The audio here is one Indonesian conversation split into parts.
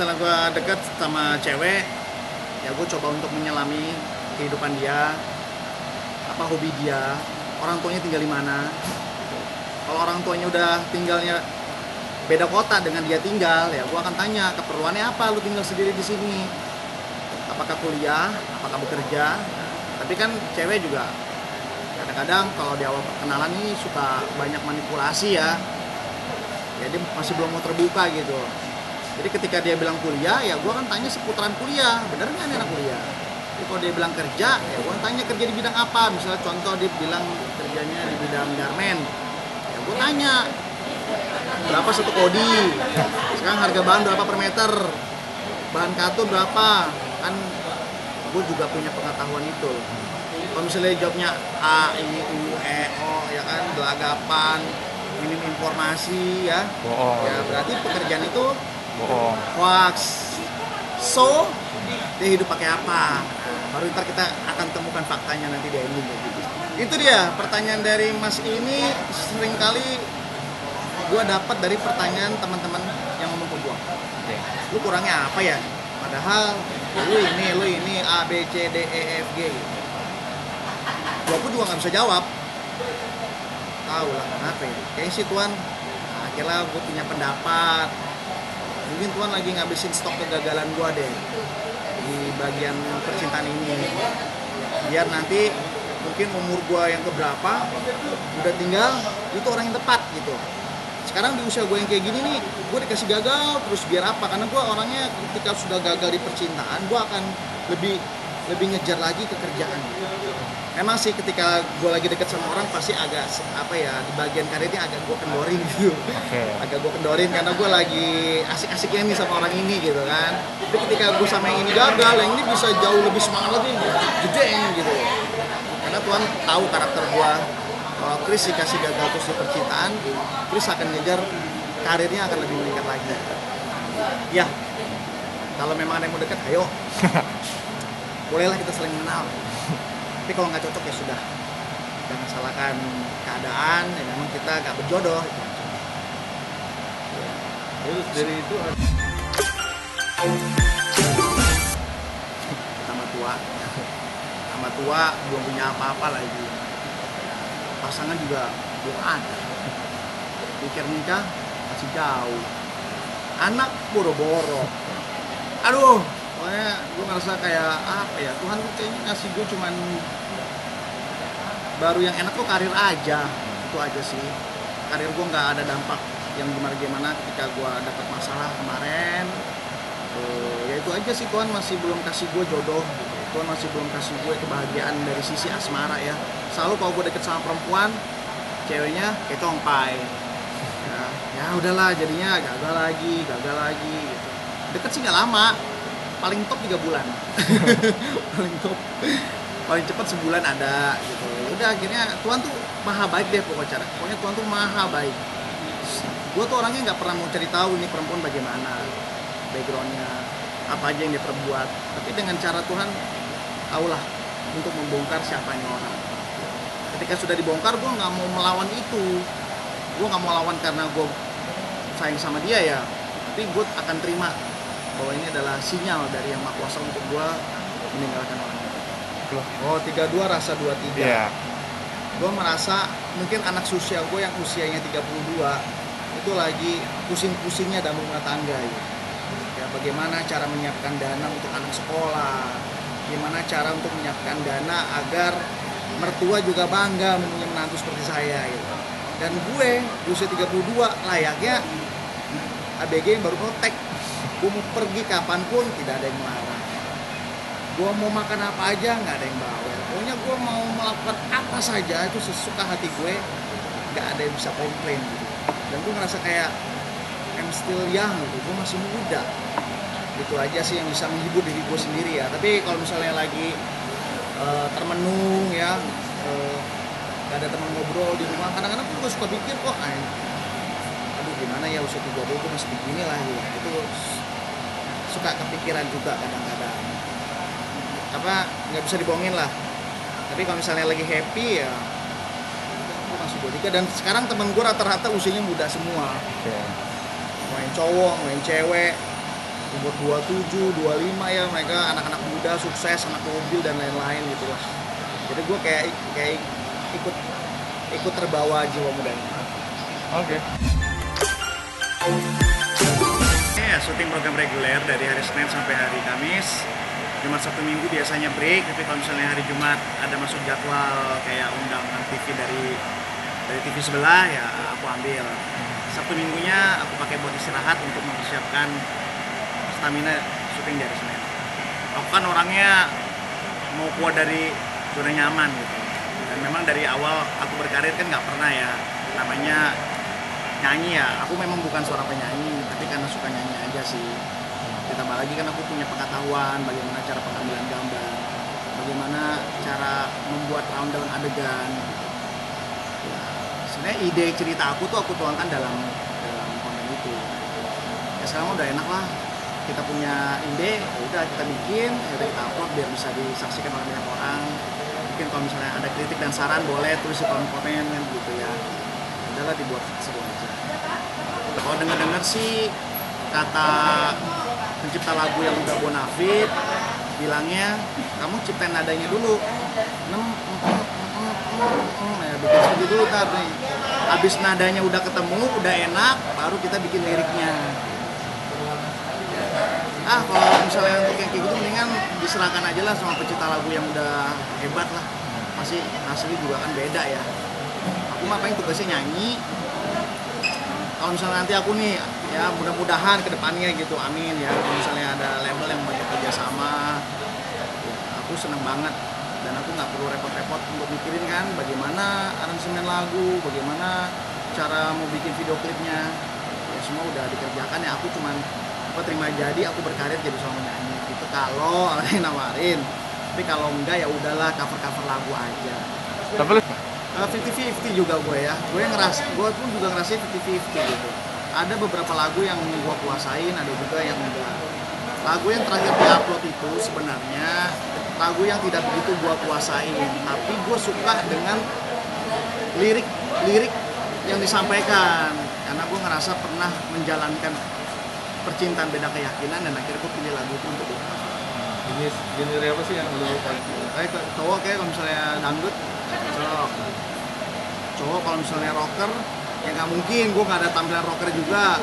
misalnya gue deket sama cewek, ya gue coba untuk menyelami kehidupan dia, apa hobi dia, orang tuanya tinggal di mana. Kalau orang tuanya udah tinggalnya beda kota dengan dia tinggal, ya gue akan tanya keperluannya apa lu tinggal sendiri di sini, apakah kuliah, apakah bekerja. Tapi kan cewek juga kadang-kadang kalau di awal perkenalan ini suka banyak manipulasi ya, jadi masih belum mau terbuka gitu. Jadi ketika dia bilang kuliah, ya gue kan tanya seputaran kuliah, bener nggak nih anak kuliah. Jadi kalau dia bilang kerja, ya gue tanya kerja di bidang apa. Misalnya contoh dia bilang kerjanya di bidang garmen, ya gue tanya berapa satu kodi, sekarang harga bahan berapa per meter, bahan katun berapa, kan gue juga punya pengetahuan itu. Kalau misalnya jawabnya A, I, U, E, O, ya kan, belagapan, minim informasi ya, Bohong. ya berarti pekerjaan itu Bohong. hoax. So, dia hidup pakai apa? Baru ntar kita akan temukan faktanya nanti di ending gitu. Itu dia pertanyaan dari Mas ini, seringkali gue dapat dari pertanyaan teman-teman yang ngomong ke gue. Oke. Lu kurangnya apa ya? Padahal lu ini A B C D E F G. Gue pun juga nggak bisa jawab. Tahu lah kenapa ya? Kayaknya sih Tuhan, akhirnya gue punya pendapat. Mungkin Tuhan lagi ngabisin stok kegagalan gue deh di bagian percintaan ini. Biar nanti mungkin umur gue yang keberapa udah tinggal itu orang yang tepat gitu. Sekarang di usia gue yang kayak gini nih, gue dikasih gagal terus biar apa? Karena gue orangnya ketika sudah gagal di percintaan, gue akan lebih ngejar lagi ke kerjaan. Emang sih ketika gue lagi deket sama orang pasti agak apa ya, di bagian karirnya agak gue kendorin gitu. Oke. Agak gue kendorin karena gue lagi asik-asiknya nih sama orang ini gitu kan. Tapi ketika gue sama yang ini gagal, yang ini bisa jauh lebih semangat lagi, jedeng gitu. Karena Tuhan tahu karakter gue. Kalau Chris dikasih gagal terus di percintaan, Chris akan ngejar karirnya akan lebih meningkat lagi. Ya, kalau memang ada yang mau dekat, ayo. Bolehlah kita saling mengenal. Tapi kalau nggak cocok ya sudah. Jangan salahkan keadaan, ya memang kita nggak berjodoh. Terus dari itu Tambah tua, belum punya apa-apa lagi. Pasangan juga belum ada. Pikir nikah masih jauh. Anak boro-boro. Aduh, pokoknya gue ngerasa kayak apa ya, Tuhan tuh kayaknya ngasih gue cuman baru yang enak tuh karir aja. Itu aja sih. Karir gue nggak ada dampak yang gimana-gimana ketika gue dapet masalah kemarin. Ya itu aja sih, Tuhan masih belum kasih gue jodoh gitu. Tuhan masih belum kasih gue kebahagiaan dari sisi asmara ya. Selalu kalau gue deket sama perempuan, ceweknya kayak tongpai. Ya udahlah, jadinya gagal lagi gitu. Deket sih nggak lama, paling top 3 bulan. paling cepat sebulan ada gitu. Udah akhirnya Tuhan tuh maha baik deh pokoknya Tuhan tuh maha baik. Gue tuh orangnya nggak pernah mau cari tahu ini perempuan bagaimana backgroundnya, apa aja yang dia perbuat. Tapi dengan cara Tuhan tahulah untuk membongkar siapa ini orang. Ketika sudah dibongkar, gue nggak mau melawan itu. Gue nggak mau lawan karena gue sayang sama dia ya, tapi gue akan terima bahwa ini adalah sinyal dari Yang Maha Kuasa untuk gue meninggalkan orang itu. Oh, 32 rasa 23. Iya. Gue merasa mungkin anak usia gue yang usianya 32 itu lagi pusing-pusingnya dalam rumah tangga ya. Ya, bagaimana cara menyiapkan dana untuk anak sekolah, gimana cara untuk menyiapkan dana agar mertua juga bangga mempunyai menantu seperti saya gitu. Dan gue di usia 32 layaknya ABG yang baru protek. Gue mau pergi kapanpun tidak ada yang melarang. Gue mau makan apa aja nggak ada yang bawel. Pokoknya gue mau melakukan apa saja itu sesuka hati gue, nggak ada yang bisa komplain gitu. Dan gue ngerasa kayak I'm still young gitu, gue masih muda. Itu aja sih yang bisa menghibur diri gue sendiri ya. Tapi kalau misalnya lagi termenung ya, gak ada teman ngobrol di rumah, kadang-kadang gue juga suka pikir kok aduh gimana ya usia 30 gue masih begini lah gitu. Itu suka kepikiran juga kadang-kadang, apa nggak bisa dibohongin lah. Tapi kalau misalnya lagi happy ya gue masih 23. Dan sekarang temen gue rata-rata usianya muda semua. Oke. Mau yang cowok, mau yang cewek, umur 27, 25 ya, mereka anak-anak muda sukses, anak mobil dan lain-lain gitu lah. Jadi gue kayak ikut terbawa jiwa mudanya. Oke. Ya, syuting program reguler dari hari Senin sampai hari Kamis. Jumat, Sabtu, Minggu biasanya break, tapi kalau misalnya hari Jumat ada masuk jadwal kayak undangan TV dari TV sebelah ya aku ambil. Sabtu Minggunya aku pakai buat istirahat untuk mempersiapkan stamina syuting dari Senin. Aku kan orangnya mau keluar dari zona nyaman gitu. Dan memang dari awal aku berkarir kan nggak pernah ya namanya nyanyi ya. Aku memang bukan seorang penyanyi, tapi karena suka nyanyi aja sih. Ditambah lagi kan aku punya pengetahuan bagaimana cara pengambilan gambar, bagaimana cara membuat rundown adegan. Ya, sebenarnya ide cerita aku tuh aku tuangkan dalam konten itu. Ya sekarang udah enak lah. Kita punya ide, ya udah kita bikin, ya udah kita upload biar bisa disaksikan oleh banyak orang. Mungkin kalau misalnya ada kritik dan saran boleh tulis di kolom komen kan gitu ya. Udahlah dibuat sebuah aja. Kalau denger sih kata pencipta lagu yang udah bonafit bilangnya kamu ciptain nadanya dulu. Ya bikin seperti dulu nih. Habis nadanya udah ketemu, udah enak, baru kita bikin liriknya. Kalau misalnya untuk yang kayak gitu mendingan diserahkan aja lah sama pencipta lagu yang udah hebat lah. Pasti hasilnya juga kan beda ya. Aku mah paling tugasnya nyanyi. Kalau misalnya nanti aku nih ya mudah-mudahan kedepannya gitu, amin ya. Kalau misalnya ada label yang mau kerja sama, ya aku seneng banget. Dan aku nggak perlu repot-repot untuk mikirin kan bagaimana aransemen lagu, bagaimana cara mau bikin video klipnya. Ya semua udah dikerjakan ya. Aku cuman terima jadi aku berkarir jadi seorang penyanyi gitu kalau orang yang nawarin. Tapi kalau enggak ya udahlah cover lagu aja. Tapi lu 50-50 juga gue ya. Gue pun juga ngerasain 50-50 gitu. Ada beberapa lagu yang gue kuasain, ada juga yang enggak. Lagu yang terakhir di-upload itu sebenarnya lagu yang tidak begitu gue kuasain, tapi gue suka dengan lirik yang disampaikan karena gue ngerasa pernah menjalankan percintaan beda keyakinan dan akhirnya gue pilih lagu itu untuk itu. genre apa sih yang lu paling Kayak cowok kayak kalau misalnya dangdut cowok kalau misalnya rocker ya nggak mungkin gue nggak ada tampilan rocker juga.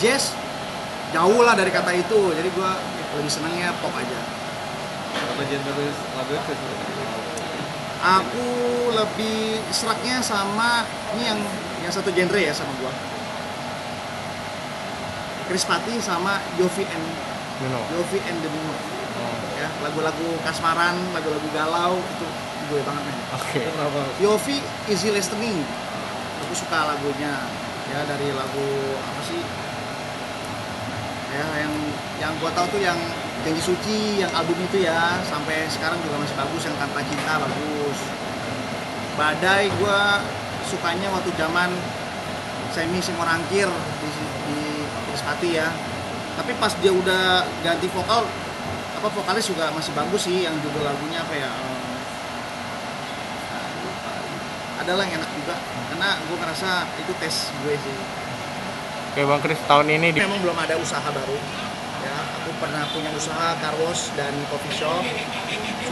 Jazz jauh lah dari kata itu, jadi gue lebih senangnya pop aja. apa genre lagu itu? Aku lebih seraknya sama ini yang satu genre ya sama gue, Chris Patti sama Yofi and the Nino. Ya, lagu-lagu kasmaran, lagu-lagu galau itu gue banget nih. Oke. Yofi easy listening. Aku suka lagunya. Ya dari lagu apa sih? Ya yang gue tahu tuh yang Janji Suci, yang album itu ya, sampai sekarang juga masih bagus. Yang Tanpa Cinta bagus. Badai gue sukanya waktu zaman Semi Simorangkir di Krispati ya. Tapi pas dia udah ganti vokal, vokalis juga masih bagus sih. Yang judul lagunya apa ya? Adalah yang enak juga. Karena gue ngerasa itu tes gue sih. Oke Bang Kris, tahun ini Memang belum ada usaha baru. Ya, aku pernah punya usaha car wash dan coffee shop.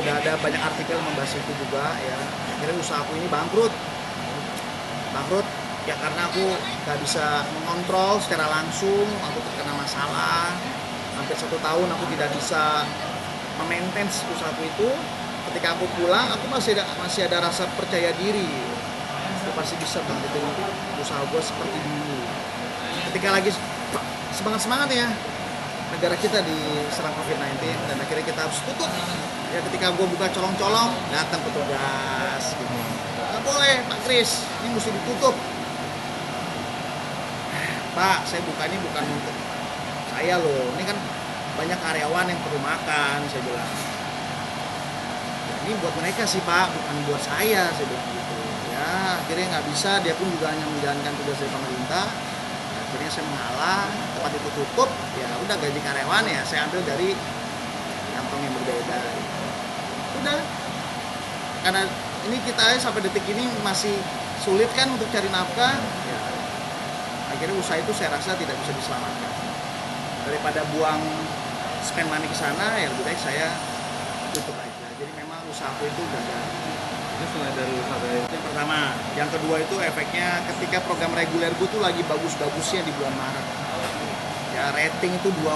Sudah ada banyak artikel membahas itu juga ya. Akhirnya usaha aku ini bangkrut ya karena aku gak bisa mengontrol secara langsung. Aku terkena masalah hampir 1 tahun. Aku tidak bisa memaintain usahaku itu. Ketika aku pulang aku masih ada rasa percaya diri. Aku pasti bisa bangkitin usaha gue seperti dulu. Ketika lagi semangat ya negara kita diserang COVID-19 dan akhirnya kita harus tutup. Ya ketika gue buka colong-colong, datang petugas gitu. Nggak boleh Pak Kris, ini mesti ditutup. Pak, saya buka ini bukan untuk saya loh, ini kan banyak karyawan yang perlu makan, saya bilang. Ya, ini buat mereka sih Pak, bukan buat saya bilang gitu. Ya akhirnya nggak bisa, dia pun juga hanya menjalankan tugas dari pemerintah. Akhirnya saya mengalah, tempat itu tutup, ya udah gaji karyawan ya saya ambil dari kantong yang berbeda. Udah, karena ini kita sampai detik ini masih sulit kan untuk cari nafkah, ya akhirnya usaha itu saya rasa tidak bisa diselamatkan. daripada buang spend money ke sana, ya lebih baik saya tutup aja. Jadi memang usahaku itu gagal. Ini selain dari usaha Itu yang pertama. Yang kedua itu efeknya ketika program reguler gue tuh lagi bagus-bagusnya di bulan Maret. Ya rating itu 2,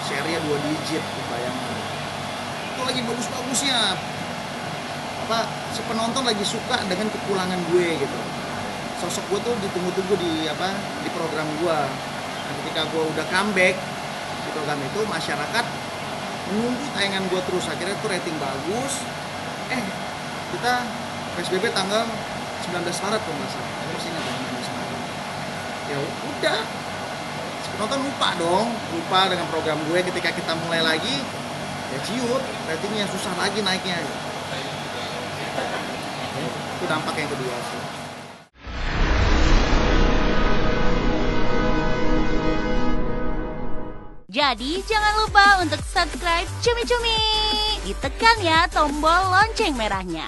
serinya 2 digit, bayangin. Itu lagi bagus-bagusnya. Si penonton lagi suka dengan kepulangan gue gitu. Sosok gue tuh ditunggu-tunggu di program gue. Dan ketika gue udah comeback di program itu, masyarakat menunggu tayangan gue terus. Akhirnya tuh rating bagus. Kita PSBB tanggal 19 Maret kalau nggak salah. Aku masih ingat 19 Maret. Ya udah, si penonton lupa dengan program gue. Ketika kita mulai lagi, ya ciut, ratingnya susah lagi naiknya. Itu dampak yang kedua sih. Jadi jangan lupa untuk subscribe Cumi Cumi. Ditekan ya tombol lonceng merahnya.